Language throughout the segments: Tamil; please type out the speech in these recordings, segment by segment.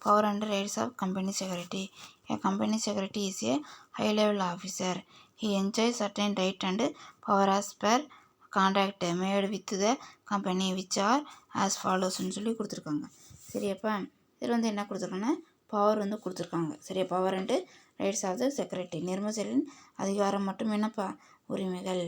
power and rights of company secretary. A company secretary is a high-level officer. He enjoys certain right and power as per contract made with the company which are as follows சொல்லி கொடுத்துருக்காங்க. சரியாப்பா, இதில் வந்து என்ன கொடுத்துருக்காங்கன்னா பவர் வந்து கொடுத்துருக்காங்க. சரியா, power and rights of the secretary, நிர்மசலின் அதிகாரம் மற்றும் என்னப்பா உரிமைகள்.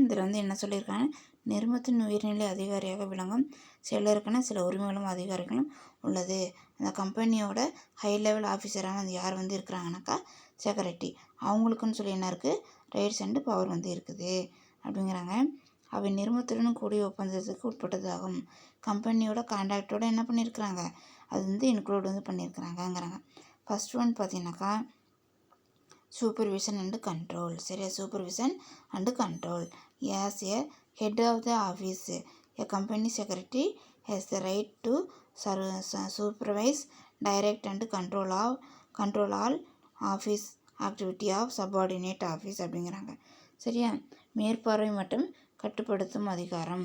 இதில் வந்து என்ன சொல்லியிருக்காங்க, நிறுவனத்தின் உயர்நிலை அதிகாரியாக விளங்கும் செயலருக்கான சில உரிமைகளும் அதிகாரிகளும் உள்ளது. அந்த கம்பெனியோட ஹை லெவல் ஆஃபீஸராக வந்து யார் வந்து இருக்கிறாங்கனாக்கா செக்ரட்டரி. அவங்களுக்குன்னு சொல்லி என்ன இருக்குது, ரைட்ஸ் அண்டு பவர் வந்து இருக்குது அப்படிங்கிறாங்க. அவை நிறுவனத்துடன் கூடிய ஒப்பந்தத்துக்கு உட்பட்டதாகும். கம்பெனியோட கான்ட்ராக்டோட என்ன பண்ணியிருக்கிறாங்க, அது வந்து இன்க்ளூட் வந்து பண்ணியிருக்கிறாங்கங்கிறாங்க. ஃபர்ஸ்ட் ஒன் பார்த்தீங்கன்னாக்கா சூப்பர்விஷன் அண்டு கண்ட்ரோல். சரியா, supervision and control. As a head of the office a company secretary has the right to supervise, direct and control all office activity of subordinate office அப்படிங்கிறாங்க. சரியா, மேற்பார்வை மற்றும் கட்டுப்படுத்தும் அதிகாரம்.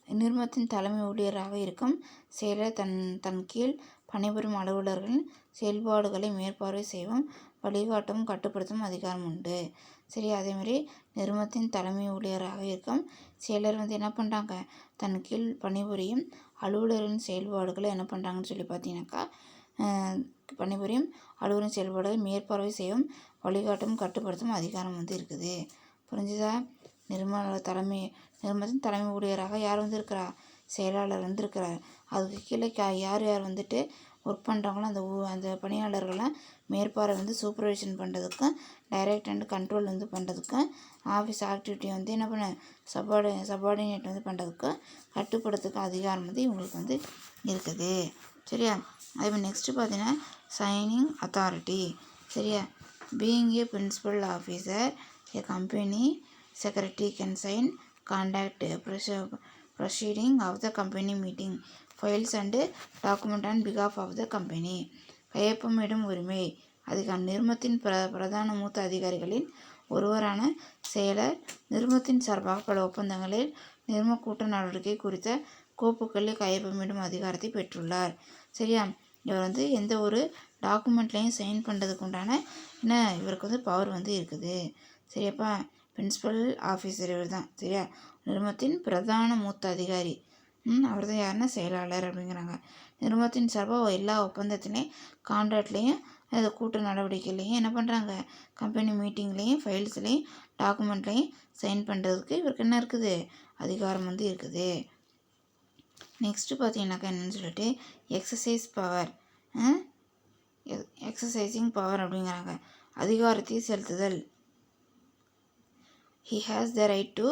நிறுவனத்தின் தலைமை ஊழியராக இருக்கும் செயலர் தன் கீழ் பணிபுரியும் அலுவலர்களின் செயல்பாடுகளை மேற்பார்வை செய்யவும் வழிகாட்டவும் கட்டுப்படுத்தும் அதிகாரம் உண்டு. சரி, அதேமாதிரி நிறுவனத்தின் தலைமை ஊழியராக இருக்கும் செயலர் வந்து என்ன பண்ணுறாங்க, தன் கீழ் பணிபுரியும் அலுவலரின் செயல்பாடுகளை என்ன பண்ணுறாங்கன்னு சொல்லி பார்த்தீங்கன்னாக்கா பணிபுரியும் அலுவலரின் செயல்பாடுகளை மேற்பார்வை செய்யவும் வழிகாட்டும் கட்டுப்படுத்தும் அதிகாரம் வந்து இருக்குது. புரிஞ்சுதா? நிறுவனத்தின் தலைமை ஊழியராக யார் வந்து இருக்கிறா, செயலாளர் வந்து இருக்கிறார். அதுக்கு கீழே யார் வந்துட்டு ஒர்க் பண்ணுறாங்களோ அந்த பணியாளர்கள்லாம் மேற்பார்வை வந்து சூப்பர்வைஷன் பண்ணுறதுக்கும் டைரக்ட் அண்ட் கண்ட்ரோல் வந்து பண்ணுறதுக்கும் ஆஃபீஸ் ஆக்டிவிட்டி வந்து என்ன பண்ண சபார்டினேட் வந்து பண்ணுறதுக்கும் கட்டுப்படுத்துக்கும் அதிகாரம் வந்து இவங்களுக்கு வந்து இருக்குது. சரியா, அதே நெக்ஸ்ட்டு பார்த்தீங்கன்னா சைனிங் அத்தாரிட்டி. சரியா, being a principal officer a company secretary can sign conduct proceeding of the company meeting files and document on behalf of the company. கையொப்பமிடும் உரிமை அதிகாரம். நிறுவனத்தின் பிரதான மூத்த அதிகாரிகளின் ஒருவரான செயலர் நிறுவனத்தின் சார்பாக பல ஒப்பந்தங்களில் நிறுவன கூட்ட நடவடிக்கை குறித்த கோப்புகளில் கையொப்பமிடும் அதிகாரத்தை பெற்றுள்ளார். சரியா, இவர் வந்து எந்த ஒரு டாக்குமெண்ட்லையும் சைன் பண்ணுறதுக்கு உண்டான என்ன இவருக்கு வந்து பவர் வந்து இருக்குது. சரியாப்பா, பிரின்சிபல் ஆஃபீஸர் இவர் தான். சரியா, நிறுவனத்தின் பிரதான மூத்த அதிகாரி அவர் தான் யாருன்னா செயலாளர் அப்படிங்கிறாங்க. நிறுவனத்தின் சார்பாக எல்லா ஒப்பந்தத்துலேயும் கான்ட்ராக்ட்லேயும் அது கூட்டு நடவடிக்கையிலையும் என்ன பண்ணுறாங்க, கம்பெனி மீட்டிங்லேயும் ஃபைல்ஸ்லேயும் டாக்குமெண்ட்லேயும் சைன் பண்ணுறதுக்கு இவருக்கு என்ன இருக்குது, அதிகாரம் வந்து இருக்குது. நெக்ஸ்ட்டு பார்த்தீங்கன்னாக்கா என்னென்னு சொல்லிட்டு எக்ஸசைசிங் பவர் அப்படிங்கிறாங்க. அதிகாரத்தை செலுத்துதல். He has the right to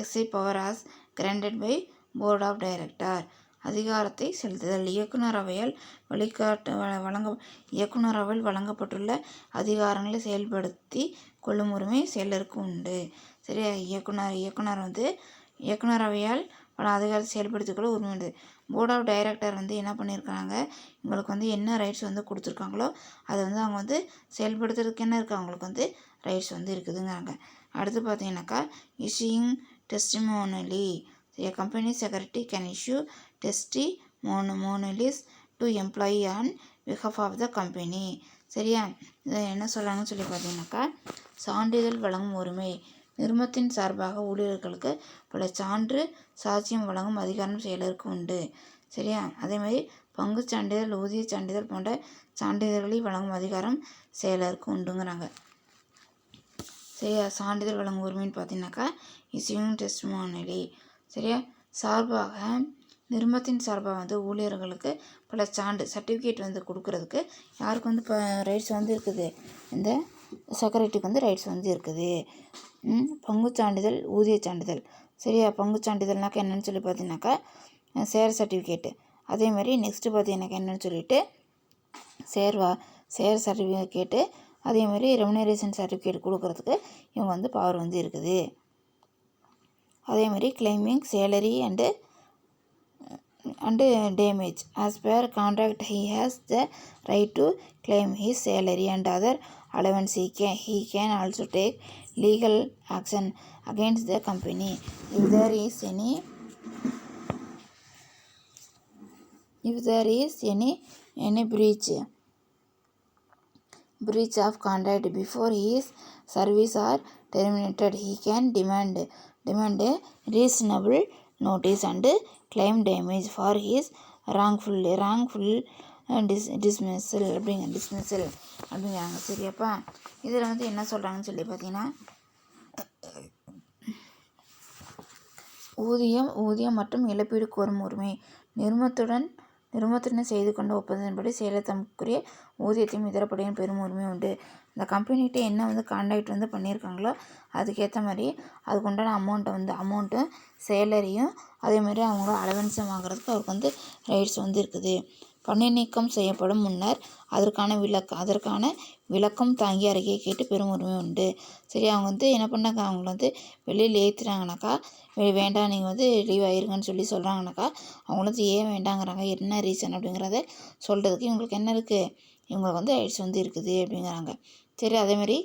exercise power as granted by board of director. அதிகாரத்தை செலுத்துதல். இயக்குனரவையில் வழங்கப்பட்டுள்ள அதிகாரங்களை செயல்படுத்தி கொள்ளும் உரிமை செயலருக்கு உண்டு. சரியா, இயக்குனர் வந்து இயக்குனரவையால் பல அதிகாரத்தை செயல்படுத்திக்கொள்ள உரிமை உண்டு. போர்ட் ஆஃப் டைரக்டர் வந்து என்ன பண்ணியிருக்காங்க, இவங்களுக்கு வந்து என்ன ரைட்ஸ் வந்து கொடுத்துருக்காங்களோ அதை வந்து அவங்க வந்து செயல்படுத்துறதுக்கு என்ன இருக்குது, அவங்களுக்கு வந்து ரைட்ஸ் வந்து இருக்குதுங்கிறாங்க. அடுத்து பார்த்தீங்கன்னாக்கா issuing டெஸ்டிமோனலி. A company secretary can issue testimonials to employee on behalf of the company. சரியா, இதை என்ன சொல்கிறாங்கன்னு சொல்லி பார்த்தீங்கன்னாக்கா சான்றிதழ் வழங்கும் உரிமை. நிறுவனத்தின் சார்பாக ஊழியர்களுக்கு பல சான்று சாட்சியம் வழங்கும் அதிகாரம் செயலருக்கு உண்டு. சரியா, அதேமாதிரி பங்கு சான்றிதழ், ஊதிய சான்றிதழ் போன்ற சான்றிதழ்களை வழங்கும் அதிகாரம் செயலருக்கு உண்டுங்கிறாங்க. சரியா, சான்றிதழ் வழங்கும் உரிமைன்னு பார்த்தீங்கன்னாக்கா இஷ்யூயிங் டெஸ்டிமோனியலி. சரியா, நிறுவனத்தின் சார்பாக வந்து ஊழியர்களுக்கு பல சர்டிஃபிகேட் வந்து கொடுக்கறதுக்கு யாருக்கு வந்து இப்போ ரைட்ஸ் வந்து இருக்குது, இந்த செக்ரட்டரிக்கு வந்து ரைட்ஸ் வந்து இருக்குது. பங்கு சான்றிதழ், ஊதிய சான்றிதழ். சரியா, பங்கு சான்றிதழ்னாக்கா என்னென்னு சொல்லி பார்த்தீங்கன்னாக்கா ஷேர் சர்டிஃபிகேட்டு. அதேமாதிரி நெக்ஸ்ட்டு பார்த்தீங்கன்னாக்கா என்னென்னு சொல்லிட்டு ஷேர் சர்டிஃபிகேட்டு, அதேமாதிரி ரெமுனரேஷன் சர்டிஃபிகேட் கொடுக்கறதுக்கு இவங்க வந்து பவர் வந்து இருக்குது. அதேமாதிரி claiming salary and damage. As per contract he has the right to claim his salary and other allowance. He can also take legal action against the company if there is any any breach of contract before his service are terminated, he can demand a reasonable notice and claim damage for his wrongful dismissal அப்படிங்கிறாங்க. சரியாப்பா, இதில் வந்து என்ன சொல்கிறாங்கன்னு சொல்லி பார்த்தீங்கன்னா, ஊதியம் மற்றும் இழப்பீடு கோரும் உரிமை. நிறுவனத்துடன் செய்து கொண்ட ஒப்பந்தத்தின்படி செயலர் தமக்குரிய ஊதியத்தையும் இதரப்படியும் பெரும் உரிமை உண்டு. இந்த கம்பெனிகிட்ட என்ன வந்து கான்ட்ராக்ட் வந்து பண்ணியிருக்காங்களோ அதுக்கேற்ற மாதிரி அதுக்குண்டான அமௌண்ட்டும் சேலரியும் அதே மாதிரி அவங்களோட அலவன்ஸும் வாங்குறதுக்கு அவருக்கு வந்து ரைட்ஸ் வந்து இருக்குது. பணி நீக்கம் செய்யப்படும் முன்னர் அதற்கான விளக்கம் தாங்கி அறிக்கையை கேட்டு பெரும் உரிமை உண்டு. சரி, அவங்க வந்து என்ன பண்ணாங்க, அவங்கள வந்து வெளியில் ஏற்றுறாங்கனாக்கா, வேண்டாம் நீங்கள் வந்து லீவ் ஆயிருங்கன்னு சொல்கிறாங்கனாக்கா, அவங்கள வந்து ஏன் வேண்டாங்கிறாங்க, என்ன ரீசன் அப்படிங்கிறத சொல்கிறதுக்கு இவங்களுக்கு என்ன இருக்குது, இவங்களுக்கு வந்து ரைட்ஸ் வந்து இருக்குது அப்படிங்கிறாங்க. சரி, அதேமாதிரி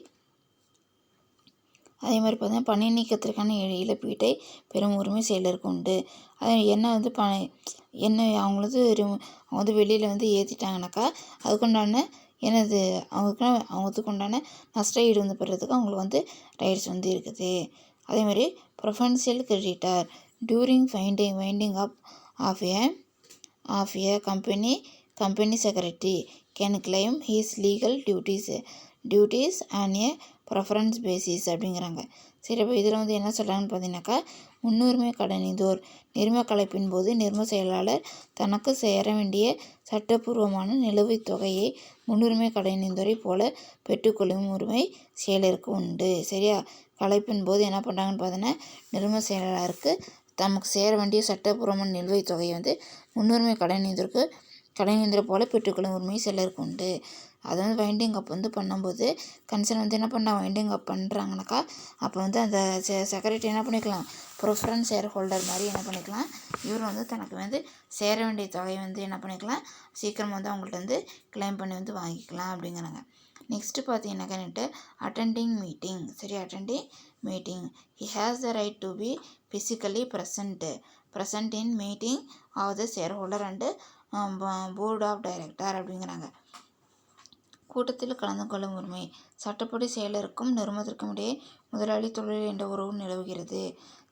பார்த்தீங்கன்னா பணி நீக்கத்திற்கான இழப்பீட்டை பெரும் உரிமை செயலருக்கு உண்டு. அது என்ன வந்து அவங்க வந்து வெளியில் வந்து ஏற்றிட்டாங்கனாக்கா அதுக்குண்டான அவங்களுக்கு உண்டான நஷ்ட ஈடு வந்து பெறதுக்கு அவங்களுக்கு வந்து ரைட்ஸ் வந்து இருக்குது. அதேமாதிரி preferential creditor during winding up of a company secretary can claim his legal duties on a preference basis அப்படிங்கிறாங்க. சரி, இப்போ இதில் வந்து என்ன சொல்கிறாங்கன்னு பார்த்தீங்கன்னாக்கா, முன்னுரிமை கடனீந்தோர் நிர்ம கலைப்பின் போது நிர்ம செயலாளர் தனக்கு சேர வேண்டிய சட்டப்பூர்வமான நிலுவைத் தொகையை முன்னுரிமை கடனீந்தோரை போல பெற்றுக்கொள்ளும் உரிமை செயலருக்கு உண்டு. சரியா, கலைப்பின் போது என்ன பண்ணுறாங்கன்னு பார்த்தீங்கன்னா, நிர்ம செயலாளருக்கு தமக்கு சேர வேண்டிய சட்டப்பூர்வமான நிலுவைத் தொகையை வந்து முன்னுரிமை கடனீந்தரை போல பெற்றுக்கொள்ளும் உரிமை செயலருக்கு உண்டு. அது வந்து வைண்டிங் அப் வந்து பண்ணும்போது கன்சர்ன் வந்து என்ன பண்ணால் வைண்டிங் அப் பண்ணுறாங்கனாக்கா, அப்போ வந்து அந்த செக்ரட்டரி என்ன பண்ணிக்கலாம், ப்ரிஃபரன்ஸ் ஷேர் ஹோல்டர் மாதிரி என்ன பண்ணிக்கலாம், இவர் வந்து தனக்கு வந்து சேர வேண்டிய தொகையை வந்து என்ன பண்ணிக்கலாம், சீக்கிரம் வந்து அவங்கள்ட்ட வந்து கிளைம் பண்ணி வந்து வாங்கிக்கலாம் அப்படிங்கிறாங்க. நெக்ஸ்ட்டு பார்த்தீங்கன்னாக்கா அட்டெண்டிங் மீட்டிங். சரி, attending meeting he has the right to be physically present in meeting of the shareholder and board of director அப்படிங்கிறாங்க. கூட்டத்தில் கலந்து கொள்ளும் உரிமை. சட்டப்படி செயலருக்கும் நிறுவனத்திற்கும் இடையே முதலாளி தொழில் என்ற உறவு நிலவுகிறது.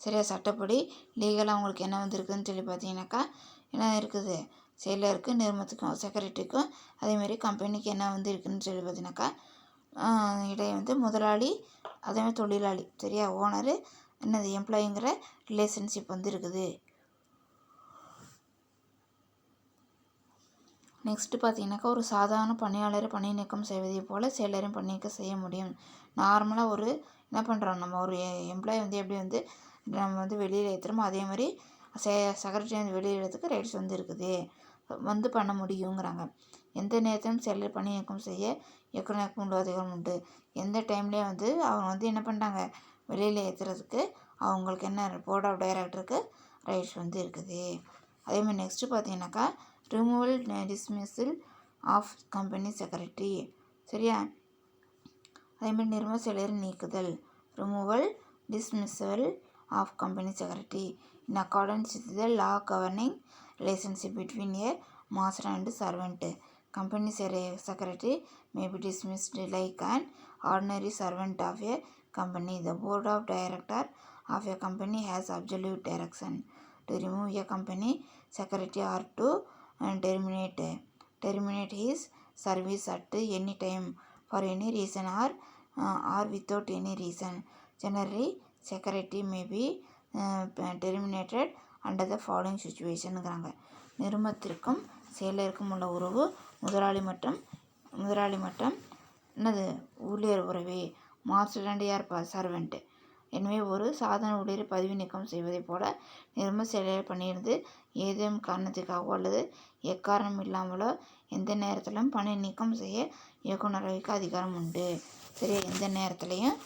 சரியா, சட்டப்படி லீகலாக அவங்களுக்கு என்ன வந்துருக்குதுன்னு சொல்லி பார்த்தீங்கன்னாக்கா, என்ன இருக்குது, செயலருக்கு நிறுவனத்துக்கும் செக்ரட்டரிக்கும் அதேமாதிரி கம்பெனிக்கு என்ன வந்து இருக்குதுன்னு சொல்லி பார்த்தீங்கன்னாக்கா, இடையே வந்து முதலாளி அதேமாதிரி தொழிலாளி, சரியா, ஓனரு எம்ப்ளாயிங்கிற ரிலேஷன்ஷிப் வந்து இருக்குது. நெக்ஸ்ட்டு பார்த்தீங்கன்னாக்கா, ஒரு சாதாரண பணியாளரை பணி நீக்கம் செய்வதை போல் செயலரையும் பணி நீக்கம் செய்ய முடியும். நார்மலாக என்ன பண்ணுறோம், நம்ம ஒரு எம்ப்ளாயி வந்து எப்படி வந்து நம்ம வந்து வெளியில் ஏற்றுறோமோ அதே மாதிரி செக்ரட்டரி வந்து வெளியில் ஏற்றுறதுக்கு ரைட்ஸ் வந்து இருக்குது, வந்து பண்ண முடியுங்கிறாங்க. எந்த நேரத்திலும் செயலர் பணி நீக்கம் செய்ய இயக்குநருக்கு உள்ள அதிகாரம் உண்டு. எந்த டைம்லேயும் வந்து அவங்க வந்து என்ன பண்ணுறாங்க, வெளியில் ஏற்றுறதுக்கு அவங்களுக்கு என்ன போர்ட் ஆஃப் டைரக்டருக்கு ரைட்ஸ் வந்து இருக்குது. அதேமாதிரி நெக்ஸ்ட்டு பார்த்தீங்கன்னாக்கா, removal dismissal of company secretary. சரியா, அதேமாதிரி நிர்ம செயலரை நீக்குதல். Removal dismissal of company secretary in accordance with the law governing relationship between a master and servant. Company secretary may be dismissed like an ordinary servant of a company. The board of director of a company has absolute direction to remove a company secretary or to terminate his service at any time for any reason or without any reason. Generally, secretary may be terminated under the following situationங்கிறாங்க. நிறுவனத்திற்கும் செயலருக்கும் உள்ள உறவு முதலாளி மற்றும் ஊழியர் உறவே. மாஸ்டர் அண்ட் யார் சர்வெண்ட். எனவே ஒரு சாதாரண ஊழியரை பதவி நீக்கம் செய்வதைப் போல நிர்ம செயலர் பணியிலிருந்து ஏதேனும் காரணத்திற்காகவோ அல்லது எக்காரணம் இல்லாமலோ எந்த நேரத்திலும் பணி நீக்கம் செய்ய இயக்குநரவைக்கு அதிகாரம் உண்டு. சரி, எந்த நேரத்துலையும்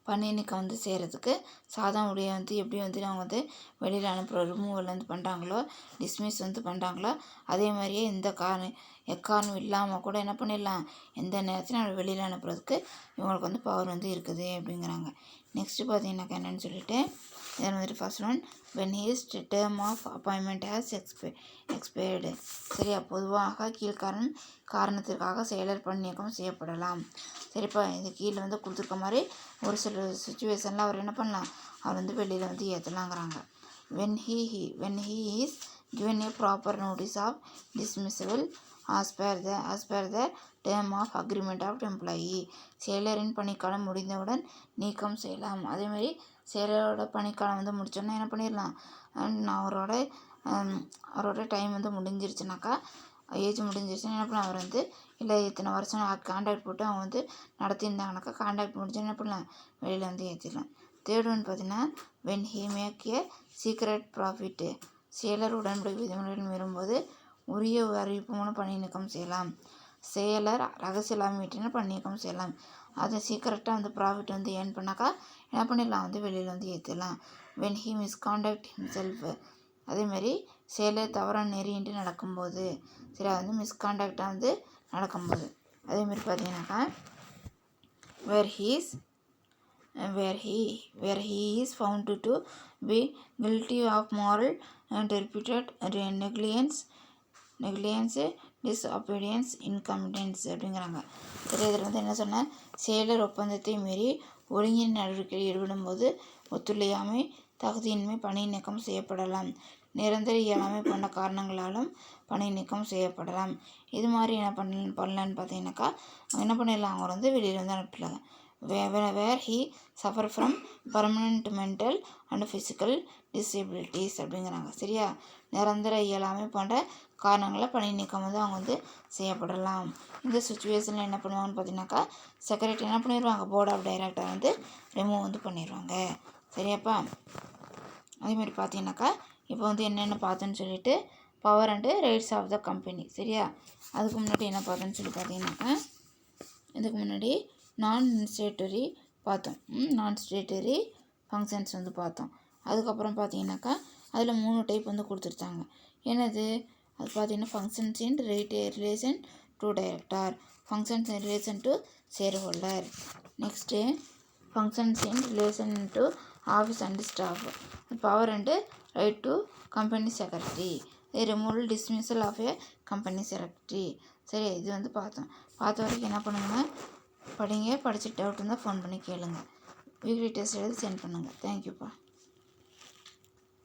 பணி நீக்கம் வந்து செய்கிறதுக்கு சாதாரண ஊழியர் வந்து எப்படி வந்து அவங்க வந்து வெளியில் அனுப்புகிற ரிமூவல் வந்து பண்ணுறாங்களோ, டிஸ்மிஸ் வந்து பண்ணுறாங்களோ, அதே மாதிரியே எக்காரணம் இல்லாமல் கூட என்ன பண்ணிடலாம், எந்த நேரத்திலும் வெளியில் அனுப்புறதுக்கு இவங்களுக்கு வந்து பவர் வந்து இருக்குது அப்படிங்கிறாங்க. நெக்ஸ்ட்டு பார்த்தீங்கன்னாக்கா என்னென்னு சொல்லிட்டு இதன் வந்துட்டு first one when his term of appointment has expired. சரியா, பொதுவாக காரணத்திற்காக செயலர் பணி நீக்கம் செய்யப்படலாம். சரிப்பா, இது கீழே வந்து கொடுத்துருக்க மாதிரி ஒரு சில சுச்சுவேஷனில் அவர் என்ன பண்ணலாம், அவர் வந்து வெளியில் வந்து ஏற்றலாங்கிறாங்க. when he is given a proper notice of dismissal as per the term of agreement of employee. செயலரின் பணிக்காலம் முடிந்தவுடன் நீக்கம் செய்யலாம். அதேமாதிரி செயலரோட பணிக்காலம் வந்து முடிச்சோன்னா என்ன பண்ணிடலாம், அவரோட டைம் வந்து முடிஞ்சிருச்சுனாக்கா, ஏஜ் முடிஞ்சிருச்சுன்னா என்ன பண்ணலாம், அவர் வந்து இல்லை இத்தனை வருஷம் கான்ட்ராக்ட் போட்டு அவங்க வந்து நடத்தியிருந்தாங்கனாக்கா கான்ட்ராக்ட் முடிஞ்சு என்ன பண்ணலாம், வெளியில் வந்து ஏற்றிடலாம். தேர்ட் ஒன் பார்த்தீங்கன்னா when he make a secret profit. செயலர் உடன்படிக்கை விதிமுறைகள் மீறும்போது உரிய அறிவிப்பு மூலம் பணி நீக்கம் செய்யலாம். செயலர் ரகசிய லாபம் ஈட்டினா பணி நீக்கம் செய்யலாம். அதை சீக்கிரட்டாக வந்து ப்ராஃபிட் வந்து ஏர்ன் பண்ணாக்கா என்ன பண்ணிடலாம், வந்து வெளியில் வந்து ஏற்றிடலாம். when he misconduct himself. அதேமாதிரி செயலர் தவறான நெறியின்றி நடக்கும்போது, சரி, அது வந்து மிஸ்கான்டாக்டாக வந்து நடக்கும்போது. அதேமாதிரி பார்த்தீங்கன்னாக்கா where he is found to be guilty of moral and reputed negligence, disobedience, incompetence அப்படிங்கிறாங்க. சரி, இதில் வந்து என்ன சொன்னால், செயலர் ஒப்பந்தத்தை மீறி ஒழுங்கின் நடவடிக்கையில் ஈடுபடும்போது ஒத்துழையாமை, தகுதியின்மை பணி நீக்கம் செய்யப்படலாம். நிரந்தர இயலாமை போன்ற காரணங்களாலும் பணி நீக்கம் செய்யப்படலாம். இது மாதிரி என்ன பண்ணலான்னு பார்த்தீங்கன்னாக்கா என்ன பண்ணிடலாம், அவங்க வந்து வெளியில் வந்து அனுப்பிடலாம். where he suffer from permanent mental and physical disabilities அப்படிங்கிறாங்க. சரியா, நிரந்தர இயலாமை போன்ற காரணங்களை பணி நீக்கம் வந்து அவங்க வந்து செய்யப்படலாம். இந்த சுச்சுவேஷனில் என்ன பண்ணுவாங்கன்னு பார்த்தீங்கன்னாக்கா செக்ரட்டரி என்ன பண்ணிடுவாங்க, போர்ட் ஆஃப் டைரக்டர் வந்து ரிமூவ் வந்து பண்ணிடுவாங்க. சரியாப்பா, அதேமாதிரி பார்த்தீங்கன்னாக்கா இப்போ வந்து என்னென்ன பார்த்தோன்னு சொல்லிட்டு power and rights of the company. சரியா, அதுக்கு முன்னாடி என்ன பார்த்தோன்னு சொல்லி பார்த்தீங்கன்னாக்கா இதுக்கு முன்னாடி நான் ஸ்டேட்டரி பார்த்தோம், நான் ஸ்டேட்டரி ஃபங்க்ஷன்ஸ் வந்து பார்த்தோம். அதுக்கப்புறம் பார்த்தீங்கன்னாக்கா அதில் 3 டைப் வந்து கொடுத்துருத்தாங்க. என்னது அது பார்த்தீங்கன்னா functions in relation to director, functions in relation to shareholder, next functions in relation to office and staff, power and right to company secretary, removal dismissal of a company secretary. சரி, இது வந்து பார்த்த வரைக்கும் என்ன பண்ணுங்கன்னா படிங்க, படிச்சுட்டு டவுட் இருந்தால் ஃபோன் பண்ணி கேளுங்க. வீக்லி டெஸ்ட் எழுதி சென்ட் பண்ணுங்கள். தேங்க்யூப்பா.